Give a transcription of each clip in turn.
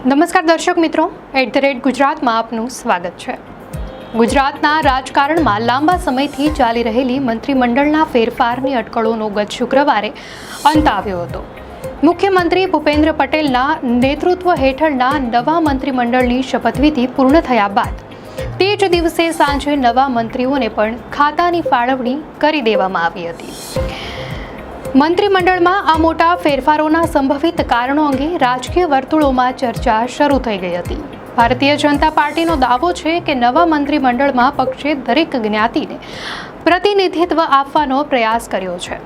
નમસ્કાર દર્શક મિત્રો, @ગુજરાતમાં આપનું સ્વાગત છે। ગુજરાતના રાજકારણમાં લાંબા સમયથી ચાલી રહેલી મંત્રીમંડળના ફેરફારની અટકળોનો ગત શુક્રવારે અંત આવ્યો હતો। મુખ્યમંત્રી ભૂપેન્દ્ર પટેલના નેતૃત્વ હેઠળના નવા મંત્રીમંડળની શપથવિધિ પૂર્ણ થયા બાદ તે જ દિવસે સાંજે નવા મંત્રીઓને પણ ખાતાની ફાળવણી કરી દેવામાં આવી હતી। મંત્રીમંડળમાં આ મોટા ફેરફારોના સંભવિત કારણો અંગે રાજકીય વર્તુળોમાં ચર્ચા શરૂ થઈ ગઈ હતી। ભારતીય જનતા પાર્ટીનો દાવો છે કે નવા મંત્રીમંડળમાં પક્ષે દરેક જ્ઞાતિને પ્રતિનિધિત્વ આપવાનો પ્રયાસ કર્યો છે।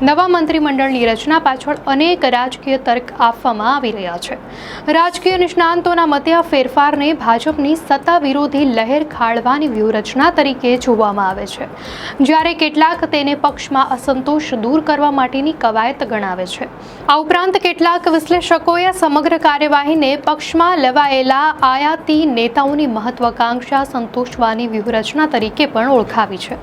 નવા મંત્રીમંડળની રચના પાછળ અનેક રાજકીય તર્ક આપવામાં આવી રહ્યા છે। રાજકીય નિષ્ણાંતોના મતે આ ફેરફારને ભાજપની સત્તા વિરોધી લહેર ખાળવાની વ્યૂહરચના તરીકે જોવામાં આવે છે, જ્યારે કેટલાક તેને પક્ષમાં અસંતોષ દૂર કરવા માટેની કવાયત ગણાવે છે। આ ઉપરાંત કેટલાક વિશ્લેષકોએ સમગ્ર કાર્યવાહીને પક્ષમાં લેવાયેલા આયાતી નેતાઓની મહત્વાકાંક્ષા સંતોષવાની વ્યૂહરચના તરીકે પણ ઓળખાવી છે।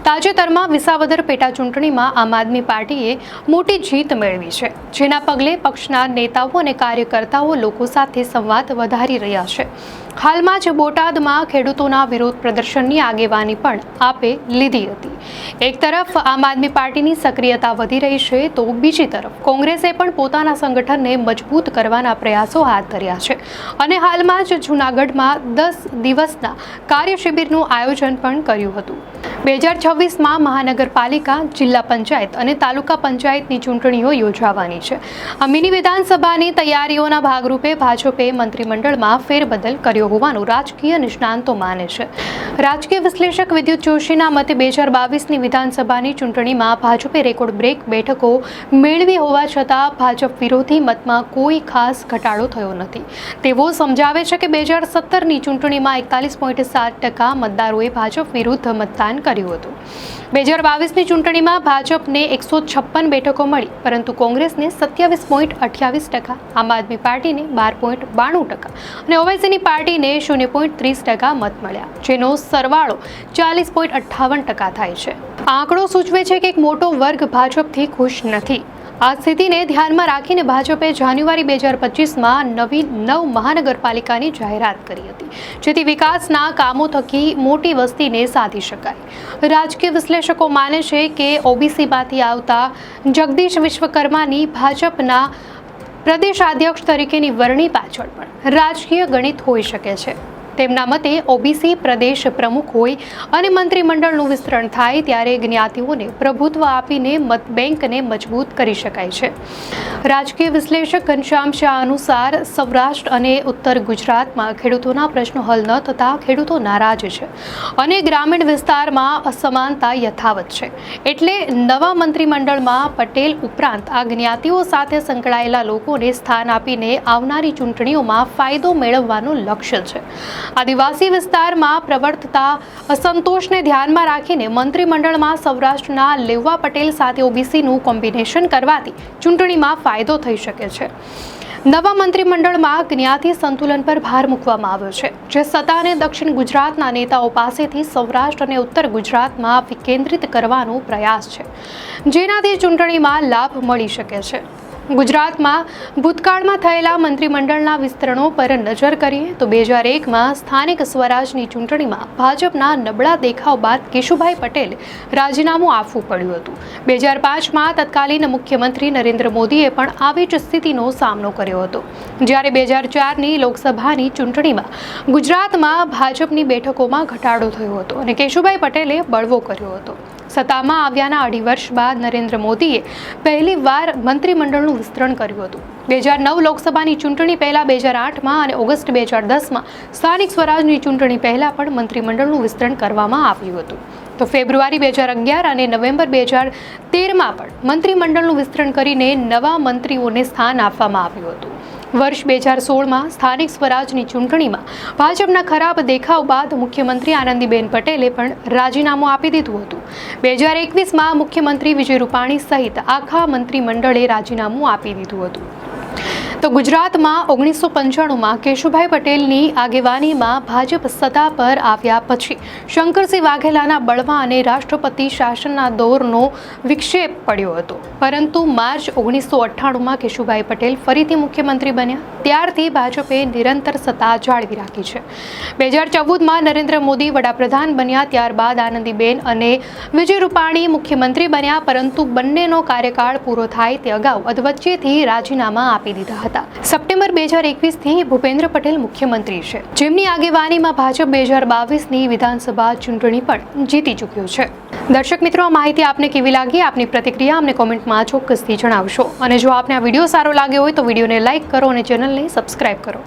તાજેતરમાં વિસાવદર પેટા ચૂંટણીમાં આમ આદમી પાર્ટીએ મોટી જીત મેળવી છે, જેના પગલે પક્ષના નેતાઓ અને કાર્યકર્તાઓ લોકો સાથે સંવાદ વધારી રહ્યા છે। હાલમાં જ બોટાદમાં ખેડૂતોના વિરોધ પ્રદર્શનની આગેવાની પણ આપે લીધી હતી। એક તરફ આમ આદમી પાર્ટીની સક્રિયતા વધી રહી છે, તો બીજી તરફ કોંગ્રેસે પણ પોતાના સંગઠનને મજબૂત કરવાના પ્રયાસો હાથ ધર્યા છે અને હાલમાં જ જૂનાગઢમાં 10 દિવસના કાર્યશિબિરનું આયોજન પણ કર્યું હતું। 2026માં મહાનગરપાલિકા, જિલ્લા પંચાયત અને તાલુકા પંચાયતની ચૂંટણીઓ યોજાવાની છે। આ મિની વિધાનસભાની તૈયારીઓના ભાગરૂપે ભાજપે મંત્રીમંડળમાં ફેરબદલ કર્યો હોવાનું રાજકીય નિષ્ણાંતો માને છે। રાજકીય વિશ્લેષક વિદ્યુત જોશીના મતે 2022ની વિધાનસભાની ચૂંટણીમાં ભાજપે રેકોર્ડ બ્રેક બેઠકો મેળવી હોવા છતાં ભાજપ વિરોધી મતમાં કોઈ ખાસ ઘટાડો થયો નથી। તેઓ સમજાવે છે કે 2017ની ચૂંટણીમાં 41.7% મતદારોએ ભાજપ વિરુદ્ધ મતદાન કર્યું હતું। 2022ની ચૂંટણીમાં ભાજપને 156 બેઠકો મળી, પરંતુ કોંગ્રેસને 27.28%, આમ આદમી પાર્ટીને 12.92% અને ઓવૈસીની પાર્ટીને 0.30% મત મળ્યા, જેનો સરવાળો 40.58% થાય છે। આ આંકડો સૂચવે છે કે એક મોટો વર્ગ ભાજપથી ખુશ નથી। આ સ્થિતિને ધ્યાનમાં રાખીને ભાજપે જાન્યુઆરી 2025માં નવી 9 મહાનગરપાલિકાની જાહેરાત કરી હતી, જેથી વિકાસના કામો થકી મોટી વસ્તીને સાધી શકાય। રાજકીય વિશ્લેષકો માને છે કે ઓબીસીમાંથી આવતા જગદીશ વિશ્વકર્માની ભાજપના પ્રદેશાધ્યક્ષ તરીકેની વરણી પાછળ પણ રાજકીય ગણિત હોઈ શકે છે। તેમના મતે ઓબીસી પ્રદેશ પ્રમુખ હોય અને મંત્રીમંડળનું વિસ્તરણ થાય ત્યારે જ્ઞાતિઓને પ્રભુત્વ આપીને મત બેંકને મજબૂત કરી શકાય છે। રાજકીય વિશ્લેષક ઘનશ્યામ શાહ અનુસાર સૌરાષ્ટ્ર અને ઉત્તર ગુજરાતમાં ખેડૂતોના પ્રશ્નો હલ ન થતાં ખેડૂતો નારાજ છે અને ગ્રામીણ વિસ્તારમાં અસમાનતા યથાવત છે, એટલે નવા મંત્રીમંડળમાં પટેલ ઉપરાંત આ જ્ઞાતિઓ સાથે સંકળાયેલા લોકોને સ્થાન આપીને આવનારી ચૂંટણીઓમાં ફાયદો મેળવવાનું લક્ષ્ય છે। આદિવાસી વિસ્તારમાં પ્રવર્તતા અસંતોષને ધ્યાનમાં રાખીને મંત્રીમંડળમાં સૌરાષ્ટ્રના લેવા પટેલ સાથે ઓબીસીનું કોમ્બિનેશન કરવાથી ચૂંટણીમાં ફાયદો થઈ શકે છે। નવા મંત્રીમંડળમાં જ્ઞાતિ સંતુલન પર ભાર મૂકવામાં આવ્યો છે, જે સત્તાને દક્ષિણ ગુજરાતના નેતાઓ પાસેથી સૌરાષ્ટ્ર અને ઉત્તર ગુજરાતમાં વિકેન્દ્રિત કરવાનો પ્રયાસ છે, જેનાથી ચૂંટણીમાં લાભ મળી શકે છે। ગુજરાતમાં ભૂતકાળમાં થયેલા મંત્રીમંડળના વિસ્તરણો પર નજર કરીએ તો 2001માં સ્થાનિક સ્વરાજની ચૂંટણીમાં ભાજપના નબળા દેખાવ બાદ કેશુભાઈ પટેલે રાજીનામું આપવું પડ્યું હતું। 2005માં તત્કાલીન મુખ્યમંત્રી નરેન્દ્ર મોદીએ પણ આવી જ સ્થિતિનો સામનો કર્યો હતો, જ્યારે 2004ની લોકસભાની ચૂંટણીમાં ગુજરાતમાં ભાજપની બેઠકોમાં ઘટાડો થયો હતો અને કેશુભાઈ પટેલે બળવો કર્યો હતો। સત્તામાં આવ્યાના 2.5 વર્ષ બાદ નરેન્દ્ર મોદીએ પહેલી વાર મંત્રીમંડળનું વિસ્તરણ કર્યું હતું। 2009 લોકસભાની ચૂંટણી પહેલા 2008માં અને ઓગસ્ટ 2010માં સ્થાનિક સ્વરાજની ચૂંટણી પહેલા પણ મંત્રીમંડળનું વિસ્તરણ કરવામાં આવ્યું હતું। તો ફેબ્રુઆરી 2011 અને નવેમ્બર 2013માં પણ મંત્રીમંડળનું વિસ્તરણ કરીને નવા મંત્રીઓને સ્થાન આપવામાં આવ્યું હતું। વર્ષ 2016માં સ્થાનિક સ્વરાજની ચૂંટણીમાં ભાજપના ખરાબ દેખાવ બાદ મુખ્યમંત્રી આનંદીબેન પટેલે પણ રાજીનામું આપી દીધું હતું। 2021માં મુખ્યમંત્રી વિજય રૂપાણી સહિત આખા મંત્રીમંડળે રાજીનામું આપી દીધું હતું। તો ગુજરાતમાં 1995માં કેશુભાઈ પટેલની આગેવાનીમાં ભાજપ સત્તા પર આવ્યા પછી શંકરસિંહ વાઘેલાના બળવા અને રાષ્ટ્રપતિ શાસનના દોરનો વિક્ષેપ પડ્યો હતો, પરંતુ માર્ચ 1998માં કેશુભાઈ પટેલ ફરીથી મુખ્યમંત્રી બન્યા. ત્યારથી ભાજપે નિરંતર સત્તા જાળવી રાખી છે. 2014માં નરેન્દ્ર મોદી વડાપ્રધાન બન્યા, ત્યારબાદ આનંદીબેન અને વિજય રૂપાણી મુખ્યમંત્રી બન્યા, પરંતુ બંનેનો કાર્યકાળ પૂરો થાય તે અગાઉ અધવચ્ચેથી રાજીનામા આપી દીધા હતા. સપ્ટેમ્બર 2021થી ભૂપેન્દ્ર પટેલ મુખ્યમંત્રી છે, જેમની આગેવાનીમાં ભાજપ 2022ની વિધાનસભા ચૂંટણી પણ જીતી ચૂક્યું છે. દર્શક મિત્રો, આ માહિતી આપને કેવી લાગી? આપની પ્રતિક્રિયા અમને કોમેન્ટમાં ચોક્કસથી જણાવશો. અને જો આપને આ વિડીયો સારો લાગ્યો હોય તો વિડીયોને લાઇક કરો અને ચેનલને સબસ્ક્રાઇબ કરો.